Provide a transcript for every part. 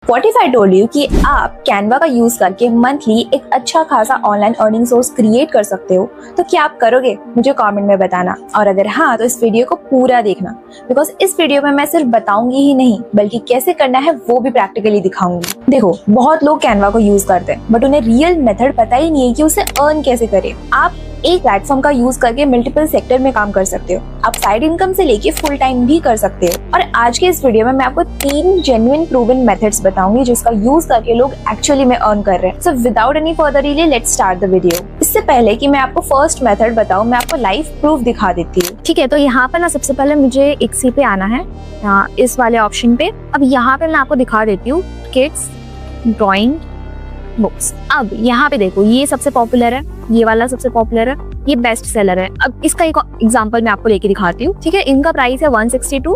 What if I told you कि आप Canva का यूज करके मंथली एक अच्छा खासा ऑनलाइन अर्निंग सोर्स क्रिएट कर सकते हो, तो क्या आप करोगे? मुझे कमेंट में बताना, और अगर हाँ तो इस वीडियो को पूरा देखना, बिकॉज इस वीडियो में मैं सिर्फ बताऊंगी ही नहीं बल्कि कैसे करना है वो भी प्रैक्टिकली दिखाऊंगी। देखो, बहुत लोग कैनवा को यूज करते हैं बट उन्हें रियल मेथड पता ही नहीं है कि उसे अर्न कैसे करें। आप एक प्लेटफॉर्म का यूज करके मल्टीपल सेक्टर में काम कर सकते हो। आप साइड इनकम से लेके फुल टाइम भी कर सकते हो। और आज के इस वीडियो में मैं आपको 3 जेन्युइन प्रूवन मेथड्स बताऊंगी जिसका यूज करके लोग एक्चुअली में अर्न कर रहे हैं। So without any further delay let's start the video. इससे पहले कि मैं आपको फर्स्ट मेथड बताऊं, मैं आपको लाइव प्रूफ दिखा देती हूँ। ठीक है, तो यहाँ पर ना सबसे पहले मुझे एक्सी पे आना है, इस वाले ऑप्शन पे। अब यहाँ पे मैं आपको दिखा देती हूँ किड्स ड्राइंग बुक्स। अब यहाँ पे देखो, ये सबसे पॉपुलर है, ये वाला सबसे पॉपुलर है, ये बेस्ट सेलर है। अब इसका एक एग्जांपल मैं आपको लेके दिखाती हूँ। ठीक है, इनका प्राइस है 162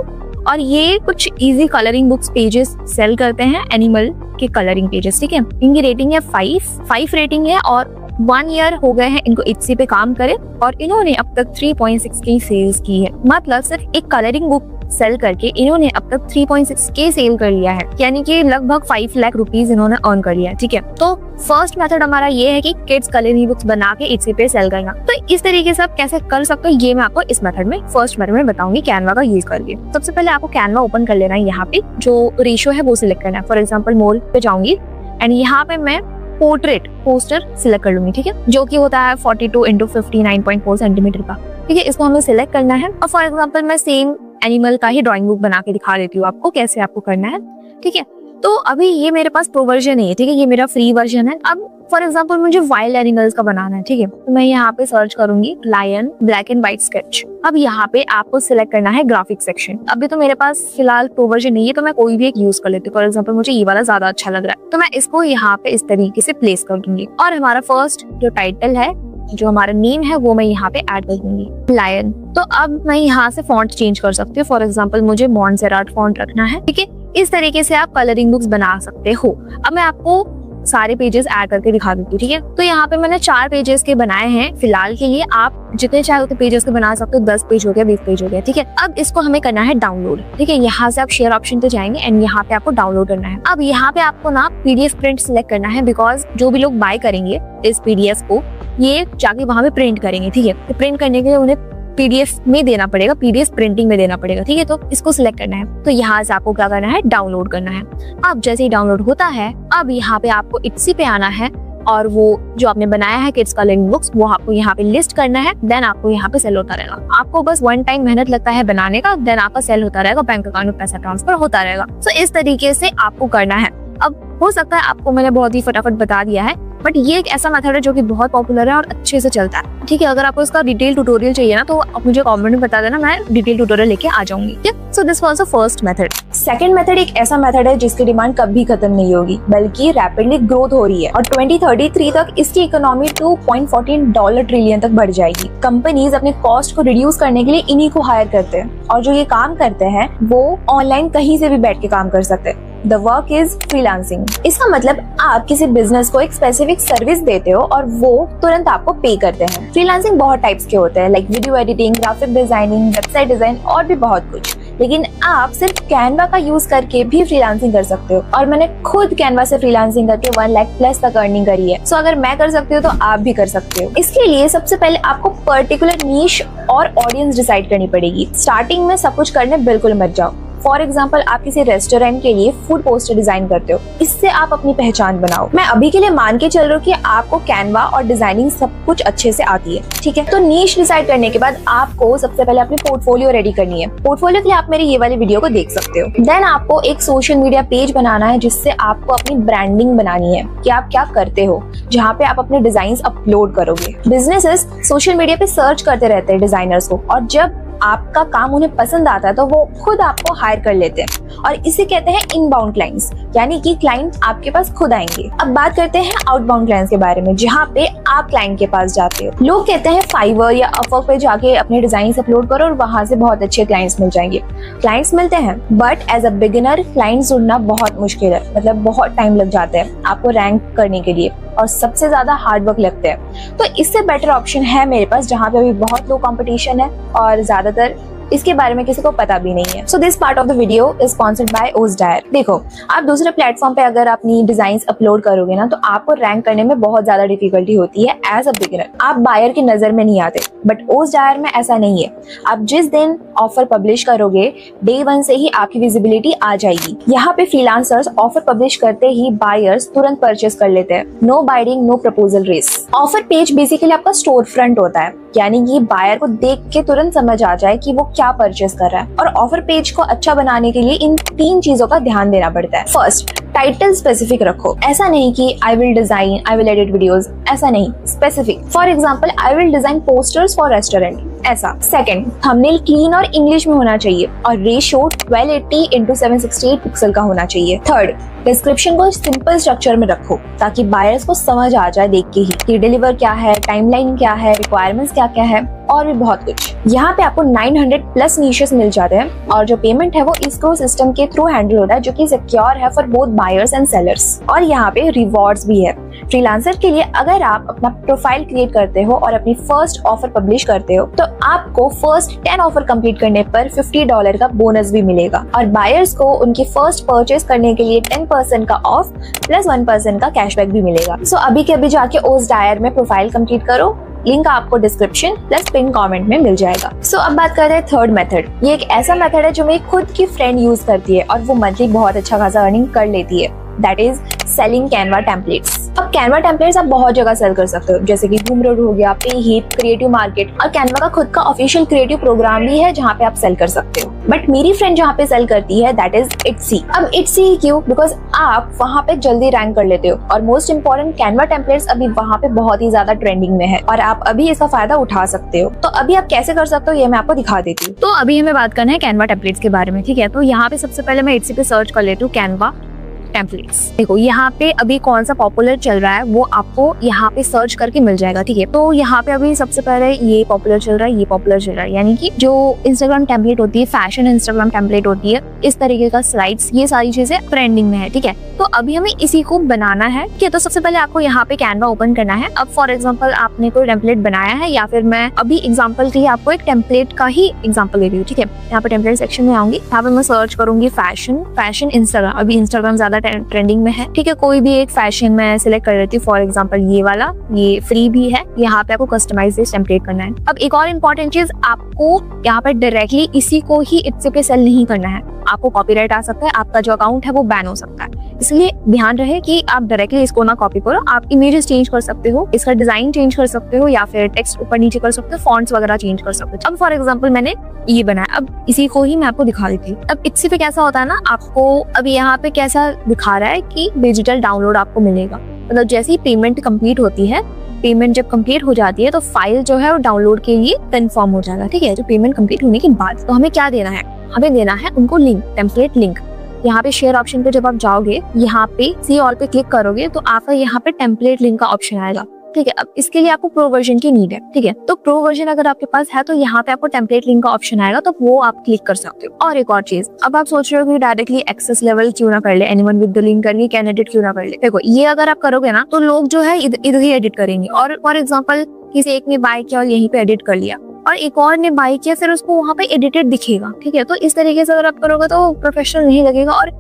और ये कुछ easy colouring books pages sell करते हैं, एनिमल के कलरिंग पेजेस। ठीक है, इनकी रेटिंग है 5 रेटिंग है और 1 ईयर हो गए हैं इनको इट्सी पे काम करे और इन्होंने अब तक 3.6 की सेल्स की है। मतलब सिर्फ एक कलरिंग बुक सेल करके इन्होंने अब तक 3.6 के सेल कर लिया है, यानी कि लगभग 5 लाख रुपीज इन्होंने अर्न कर लिया है। ठीक है, तो फर्स्ट मेथड हमारा ये है कि किड्स कलरिंग बुक्स बना के इट्सी पे सेल करना। तो इस तरीके से आप कैसे कर सकते हो ये मैं आपको इस मेथड में, फर्स्ट मेथड में बताऊंगी कैनवा का यूज करके। सबसे पहले आपको कैनवा ओपन कर लेना है, यहाँ पे जो रेशियो है वो सिलेक्ट करना है। फॉर एग्जाम्पल मोल पे जाऊंगी एंड यहाँ पे मैं पोस्टर सिलेक्ट कर लूंगी। ठीक है, जो कि होता है 42 × 59.4 सेंटीमीटर का। ठीक है, इसको हमें सिलेक्ट करना है और फॉर एग्जाम्पल मैं सेम एनिमल का ही ड्राइंग बुक बना के दिखा देती हूँ आपको कैसे आपको करना है। ठीक है, तो अभी ये मेरे पास प्रो वर्जन है, ठीक है, ये मेरा फ्री वर्जन है। अब फॉर एग्जांपल मुझे वाइल्ड एनिमल्स का बनाना है। ठीक है, तो मैं यहाँ पे सर्च करूंगी lion black and white sketch. अब यहाँ पे आपको सिलेक्ट करना है ग्राफिक सेक्शन। अभी तो मेरे पास फिलहाल प्रो वर्जन नहीं है, तो मैं कोई भी एक यूज कर लेती हूँ। फॉर एग्जाम्पल मुझे ये वाला ज्यादा अच्छा लग रहा है, तो मैं इसको यहाँ पे इस तरीके से प्लेस कर दूंगी और हमारा फर्स्ट जो टाइटल है, जो हमारा नेम है, वो मैं यहाँ पे ऐड कर दूंगी लायन। तो अब मैं यहाँ से फॉन्ट चेंज कर सकती हूँ। फॉर एग्जांपल मुझे मॉन्सेराट फॉन्ट रखना है। ठीक है, इस तरीके से आप कलरिंग बुक्स बना सकते हो। अब मैं आपको सारे पेजेस ऐड करके दिखा देती हूँ। ठीक है, तो यहाँ पे मैंने 4 पेजेस के बनाए हैं फिलहाल के लिए। आप जितने चाहे उतने पेजेस के बना सकते हो, 10 पेज हो गया, 20 पेज हो गया। ठीक है, अब इसको हमें करना है डाउनलोड। ठीक है, यहाँ से आप शेयर ऑप्शन पे जाएंगे एंड यहाँ पे आपको डाउनलोड करना है। अब यहाँ पे आपको ना PDF प्रिंट सिलेक्ट करना है, बिकॉज जो भी लोग बाय करेंगे इस PDF को, ये जाके वहां पे प्रिंट करेंगे। ठीक है, तो प्रिंट करने के लिए उन्हें PDF में देना पड़ेगा, PDF प्रिंटिंग में देना पड़ेगा। ठीक है, तो इसको सिलेक्ट करना है। तो यहाँ से आपको क्या करना है, डाउनलोड करना है। अब जैसे ही डाउनलोड होता है, अब यहाँ पे आपको इट्सी पे आना है और वो जो आपने बनाया है किड्स कलरिंग बुक्स, वो आपको यहाँ पे लिस्ट करना है। देन आपको यहाँ पे सेल होता रहेगा। आपको बस 1 टाइम मेहनत लगता है बनाने का, देन आपका सेल होता रहेगा, बैंक अकाउंट में पैसा ट्रांसफर होता रहेगा। तो इस तरीके से आपको करना है। अब हो सकता है आपको मैंने बहुत ही फटाफट बता दिया है, बट ये एक ऐसा मेथड है जो कि बहुत पॉपुलर है और अच्छे से चलता है। ठीक है, अगर आपको इसका डिटेल ट्यूटोरियल चाहिए ना, तो आप मुझे कमेंट में बता देना, मैं डिटेल ट्यूटोरियल लेके आ जाऊंगी। So this was the first method. Second method एक ऐसा मेथड है जिसकी डिमांड कभी खत्म नहीं होगी, बल्कि रैपिडली ग्रोथ हो रही है और 2033 तक इसकी इकोनॉमी $2.14 ट्रिलियन तक बढ़ जाएगी। कंपनीज अपने कॉस्ट को रिड्यूस करने के लिए इन्हीं को हायर करते हैं और जो ये काम करते हैं वो ऑनलाइन कहीं से भी बैठ के काम कर सकते हैं। The work is freelancing। इसका मतलब आप किसी बिजनेस को एक स्पेसिफिक सर्विस देते हो और वो तुरंत आपको पे करते हैं। फ्रीलांसिंग बहुत टाइप्स के होते हैं, like video editing, graphic designing, website design और भी बहुत कुछ। लेकिन आप सिर्फ कैनवा का यूज करके भी फ्रीलांसिंग कर सकते हो और मैंने खुद कैनवा से फ्रीलांसिंग करके 1 लाख प्लस तक अर्निंग करी है। सो अगर मैं कर सकती हूँ तो आप भी कर सकते हो। इसके लिए सबसे पहले आपको पर्टिकुलर नीश और ऑडियंस डिसाइड करनी पड़ेगी। स्टार्टिंग में सब कुछ करने बिल्कुल मत जाओ। फॉर एग्जाम्पल आप किसी रेस्टोरेंट के लिए फूड पोस्टर डिजाइन करते हो, इससे आप अपनी पहचान बनाओ। मैं अभी के लिए मान के चल रही हूँ कि आपको कैनवा और डिजाइनिंग सब कुछ अच्छे से आती है। ठीक है, तो नीश डिसाइड करने के बाद आपको सबसे पहले अपनी पोर्टफोलियो रेडी करनी है। पोर्टफोलियो के लिए आप मेरी ये वाली वीडियो को देख सकते हो। देन आपको एक सोशल मीडिया पेज बनाना है जिससे आपको अपनी ब्रांडिंग बनानी है कि आप क्या करते हो, जहाँ पे आप अपने डिजाइन अपलोड करोगे। बिजनेसेस सोशल मीडिया पे सर्च करते रहते हैं डिजाइनर्स को, और जब आपका काम उन्हें पसंद आता है तो वो खुद आपको हायर कर लेते हैं और इसे कहते हैं इनबाउंड क्लाइंट्स, यानी कि क्लाइंट आपके पास खुद आएंगे। अब बात करते हैं आउटबाउंड क्लाइंट्स के बारे में, जहाँ पे आप क्लाइंट के पास जाते हो। लोग कहते हैं फाइवर या अपवर्क पे जाके अपने डिजाइन अपलोड करो और वहां से बहुत अच्छे क्लाइंट्स मिल जाएंगे। क्लाइंट्स मिलते हैं, but as a beginner clients ढूंढना बहुत मुश्किल है। मतलब बहुत टाइम लग जाता है आपको रैंक करने के लिए और सबसे ज्यादा हार्ड वर्क लगते हैं। तो इससे बेटर ऑप्शन है मेरे पास, जहाँ पे अभी बहुत लो कंपटीशन है और ज्यादातर इसके बारे में किसी को पता भी नहीं है। So this part of the video is sponsored by OzDire। देखो, आप दूसरे प्लेटफॉर्म पे अगर अपनी डिजाइन अपलोड करोगे ना, तो आपको रैंक करने में बहुत ज्यादा डिफिकल्टी होती है एज अ बिगिनर। आप बायर की नजर में नहीं आते, बट OzDire में ऐसा नहीं है। आप जिस दिन ऑफर पब्लिश करोगे, डे 1 से ही आपकी विजिबिलिटी आ जाएगी। यहाँ पे फ्रीलांसर्स ऑफर पब्लिश करते ही बायर्स तुरंत परचेस कर लेते हैं। No bidding, no proposal race. Offer page basically आपका स्टोर फ्रंट होता है, यानी कि बायर को देख के तुरंत समझ आ जाए कि वो क्या परचेस कर रहा है। और ऑफर पेज को अच्छा बनाने के लिए इन 3 चीजों का ध्यान देना पड़ता है। फर्स्ट, टाइटल स्पेसिफिक रखो। ऐसा नहीं कि I will design, I will edit videos, ऐसा नहीं, specific. For example, I will design posters for restaurant, ऐसा। सेकंड, थंबनेल क्लीन और इंग्लिश में होना चाहिए और रेशियो 1280x768 पिक्सल का होना चाहिए। थर्ड, डिस्क्रिप्शन को सिंपल स्ट्रक्चर में रखो ताकि बायर्स को समझ आ जाए देख के ही कि डिलीवर क्या है, टाइमलाइन क्या है, रिक्वायरमेंट्स क्या क्या है और भी बहुत कुछ। यहाँ पे आपको 900 प्लस नीशेस मिल जाते हैं और जो पेमेंट है वो इसको सिस्टम के थ्रू हैंडल होता है, जो कि सिक्योर है for both buyers and sellers. और यहाँ पे रिवॉर्ड्स भी है फ्रीलांसर के लिए। अगर आप अपना प्रोफाइल क्रिएट करते हो और अपनी फर्स्ट ऑफर पब्लिश करते हो, तो आपको फर्स्ट 10 ऑफर कंप्लीट करने पर $50 का बोनस भी मिलेगा और बायर्स को उनकी फर्स्ट परचेस करने के लिए 10% का ऑफ प्लस 1% का कैशबैक भी मिलेगा। सो अभी के अभी जाके OzDire में प्रोफाइल कंप्लीट करो। लिंक आपको डिस्क्रिप्शन प्लस पिन कमेंट में मिल जाएगा। सो अब बात करते हैं थर्ड मेथड। ये एक ऐसा मेथड है जो मेरी खुद की फ्रेंड यूज करती है और वो मंथली बहुत अच्छा खासा अर्निंग कर लेती है। That is selling Canva templates. अब कैनवा टेम्पलेट्स आप बहुत जगह सेल कर सकते हो, जैसे कि Gumroad हो गया, Payhip, क्रिएटिव मार्केट, और कैनवा का खुद का ऑफिशियल क्रिएटिव प्रोग्राम भी है जहाँ पे आप सेल कर सकते हो। बट मेरी फ्रेंड जहाँ पे सेल करती है दैट इज Etsy। अब Etsy क्यों? बिकॉज आप वहाँ पे जल्दी रैंक कर लेते हो और मोस्ट इंपॉर्टेंट, कैनवा टेम्पलेट्स अभी वहाँ पे बहुत ही ज्यादा ट्रेंडिंग में है और आप अभी इसका फायदा उठा सकते हो। तो अभी आप कैसे कर सकते हो ये मैं आपको दिखा देती हूँ। तो अभी हमें बात करना है कैनवा टेम्पलेट्स के बारे में, ठीक है। तो यहाँ पे सबसे पहले मैं Etsy पे सर्च कर लेती हूँ कैनवा टेम्पलेट्स। देखो यहाँ पे अभी कौन सा पॉपुलर चल रहा है वो आपको यहाँ पे सर्च करके मिल जाएगा, ठीक है। तो यहाँ पे अभी सबसे पहले ये पॉपुलर चल रहा है, ये पॉपुलर चल रहा है, यानी कि जो इंस्टाग्राम टेम्पलेट होती है, फैशन इंस्टाग्राम टेम्पलेट होती है, इस तरीके का स्लाइड्स, ये सारी चीजें ट्रेंडिंग में है, ठीक है। तो अभी हमें इसी को बनाना है, ठीक है। तो सबसे पहले आपको यहाँ पे कैनवा ओपन करना है। अब फॉर एग्जाम्पल आपने कोई टेम्पलेट बनाया है, या फिर मैं अभी एग्जाम्पल के लिए आपको एक टेम्पलेट का ही एग्जाम्पल दे रही हूँ, ठीक है। यहाँ पे टेम्पलेट सेक्शन में आऊंगी, यहाँ पे मैं सर्च करूंगी फैशन इंस्टाग्राम। अभी इंस्टाग्राम ज्यादा ट्रेंडिंग में है, ठीक है। कोई भी एक फैशन में सिलेक्ट कर लेती हूँ, फॉर एग्जांपल ये वाला, ये फ्री भी है। यहाँ पे आपको कस्टमाइज टेम्पलेट करना है। अब एक और इम्पोर्टेंट चीज, आपको यहाँ पे डायरेक्टली इसी को ही Etsy पे सेल नहीं करना है। आपको कॉपीराइट आ सकता है, आपका जो अकाउंट है वो बैन हो सकता है, इसलिए ध्यान रहे कि आप डायरेक्टली इसको ना कॉपी करो। आप इमेजेस चेंज कर सकते हो, इसका डिजाइन चेंज कर सकते हो, या फिर टेक्स्ट ऊपर नीचे कर सकते हो, फॉन्ट्स वगैरह चेंज कर सकते हो। अब फॉर एग्जांपल मैंने ये बनाया, अब इसी को ही मैं आपको दिखा देती हूँ। अब Etsy पे कैसा होता है ना, आपको अभी यहाँ पे कैसा दिखा रहा है कि डिजिटल डाउनलोड आपको मिलेगा। मतलब जैसे ही पेमेंट कंप्लीट होती है, पेमेंट जब कंप्लीट हो जाती है तो फाइल जो है वो डाउनलोड के लिए कंफर्म हो जाएगा, ठीक है। जो पेमेंट कंप्लीट होने के बाद तो हमें क्या देना है, हमें देना है उनको लिंक, टेम्पलेट लिंक। यहाँ पे शेयर ऑप्शन पे जब आप जाओगे, यहाँ पे सी ऑल पे क्लिक करोगे तो आपका यहाँ पे टेम्पलेट लिंक का ऑप्शन आएगा, ठीक है। अब इसके लिए आपको प्रो वर्जन की नीड है, ठीक है। तो प्रो वर्जन अगर आपके पास है तो यहाँ पे आपको टेम्पलेट लिंक का ऑप्शन आएगा, तो वो आप क्लिक कर सकते हो। और एक और चीज, अब आप सोच रहे हो कि डायरेक्टली एक्सेस लेवल क्यों ना कर ले, एनीवन विद द लिंक करके कैंडिडेट क्यों ना कर ले। देखो ये अगर आप करोगे ना तो लोग जो है इधर ही एडिट करेंगे। और फॉर एग्जाम्पल किसी एक ने बाय किया और यहीं पे एडिट कर लिया, और एक और ने बाय किया, फिर उसको वहाँ पे एडिटेड दिखेगा, ठीक है। तो इस तरीके से अगर आप करोगे तो प्रोफेशनल नहीं लगेगा और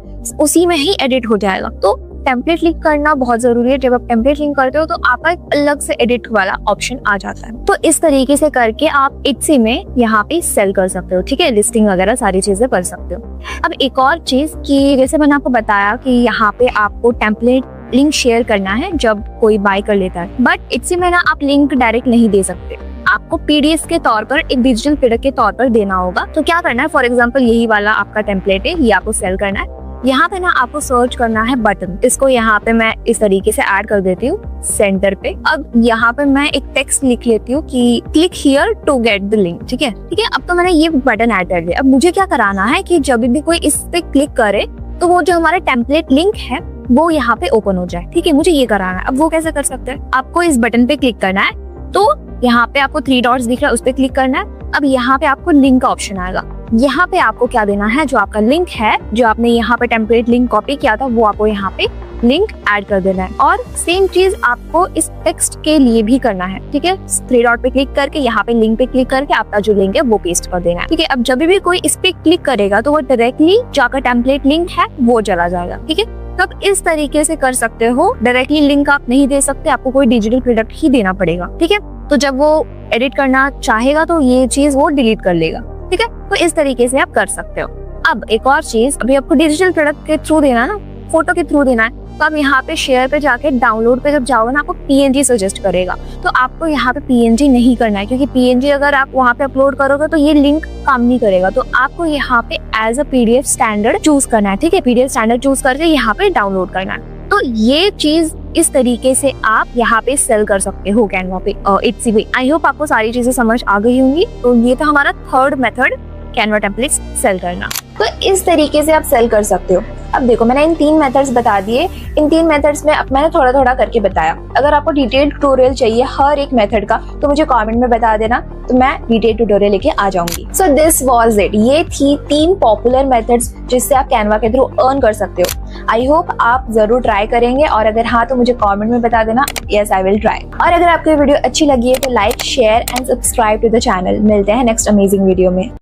उसी में ही एडिट हो जाएगा। तो टेम्पलेट लिंक करना बहुत जरूरी है। जब आप टेम्पलेट लिंक करते हो तो आपका एक अलग से एडिट वाला ऑप्शन आ जाता है। तो इस तरीके से करके आप Etsy में यहाँ पे सेल कर सकते हो, ठीक है। लिस्टिंग वगैरह सारी चीजें कर सकते हो। अब एक और चीज कि जैसे मैंने आपको बताया कि यहाँ पे आपको टेम्पलेट लिंक शेयर करना है जब कोई बाय कर लेता है, बट Etsy में ना आप लिंक डायरेक्ट नहीं दे सकते, आपको PDF के तौर पर, एक डिजिटल प्रोडक्ट के तौर पर देना होगा। तो क्या करना है, फॉर एग्जांपल यही वाला आपका टेम्पलेट है, ये आपको सेल करना है। यहाँ पे ना आपको सर्च करना है बटन, इसको यहाँ पे मैं इस तरीके से ऐड कर देती हूँ सेंटर पे। अब यहाँ पे मैं एक टेक्स्ट लिख लेती हूँ कि click here to get the link, ठीक है। अब तो मैंने ये बटन ऐड कर लिया। अब मुझे क्या कराना है कि जब भी कोई इस पे क्लिक करे तो वो जो हमारा टेम्पलेट लिंक है वो यहाँ पे ओपन हो जाए, ठीक है। मुझे ये कराना है। अब वो कैसे कर सकते हैं, आपको इस बटन पे क्लिक करना है, तो यहाँ पे आपको 3 डॉट्स दिख रहा है, उस पे क्लिक करना है। अब यहाँ पे आपको लिंक का ऑप्शन आएगा। यहाँ पे आपको क्या देना है, जो आपका लिंक है, जो आपने यहाँ पे टेम्पलेट लिंक कॉपी किया था, वो आपको यहाँ पे लिंक ऐड कर देना है। और सेम चीज आपको इस टेक्स्ट के लिए भी करना है, ठीक है। 3 डॉट पे क्लिक करके यहाँ पे लिंक पे क्लिक करके आपका जो लिंक है वो पेस्ट कर देना है, ठीक है। अब जब भी कोई इस पे क्लिक करेगा तो वो डायरेक्टली जाकर टेम्पलेट लिंक है वो चला जाएगा, ठीक है। तब इस तरीके से कर सकते हो। डायरेक्टली लिंक आप नहीं दे सकते, आपको कोई डिजिटल प्रोडक्ट ही देना पड़ेगा, ठीक है। तो जब वो एडिट करना चाहेगा तो ये चीज वो डिलीट कर लेगा, ठीक है। तो इस तरीके से आप कर सकते हो। अब एक और चीज, अभी आपको डिजिटल प्रोडक्ट के थ्रू देना है ना, फोटो के थ्रू देना है, तो आप यहाँ पे शेयर पे जाके डाउनलोड पे जब जाओगे ना, आपको PNG सजेस्ट करेगा। तो आपको यहाँ पे PNG नहीं करना है, क्योंकि PNG अगर आप वहाँ पे अपलोड करोगे तो ये लिंक काम नहीं करेगा। तो आपको यहाँ पे as a PDF standard choose करना है, ठीक है। PDF स्टैंडर्ड चूज करके यहाँ पे डाउनलोड करना है। तो ये चीज इस तरीके से आप यहाँ पे सेल कर सकते हो कैनवा पे Etsy पे। आई होप आपको सारी चीजें समझ आ गई होंगी। तो ये था हमारा third method, Canva templates sell करना। तो इस तरीके से आप सेल कर सकते हो। अब देखो, मैंने इन 3 मेथड्स बता दिए। इन 3 मेथड्स में अब मैंने थोड़ा थोड़ा करके बताया। अगर आपको डिटेल ट्यूटोरियल चाहिए हर एक मेथड का तो मुझे कमेंट में बता देना, तो मैं डिटेल ट्यूटोरियल लेके आ जाऊंगी। So this was it. ये थी 3 पॉपुलर मेथड्स जिससे आप कैनवा के थ्रू अर्न कर सकते हो। आई होप आप जरूर ट्राई करेंगे, और अगर हाँ तो मुझे कमेंट में बता देना, यस आई विल ट्राई। और अगर आपको ये वीडियो अच्छी लगी है तो like, share and subscribe to the channel. मिलते हैं नेक्स्ट अमेजिंग वीडियो में।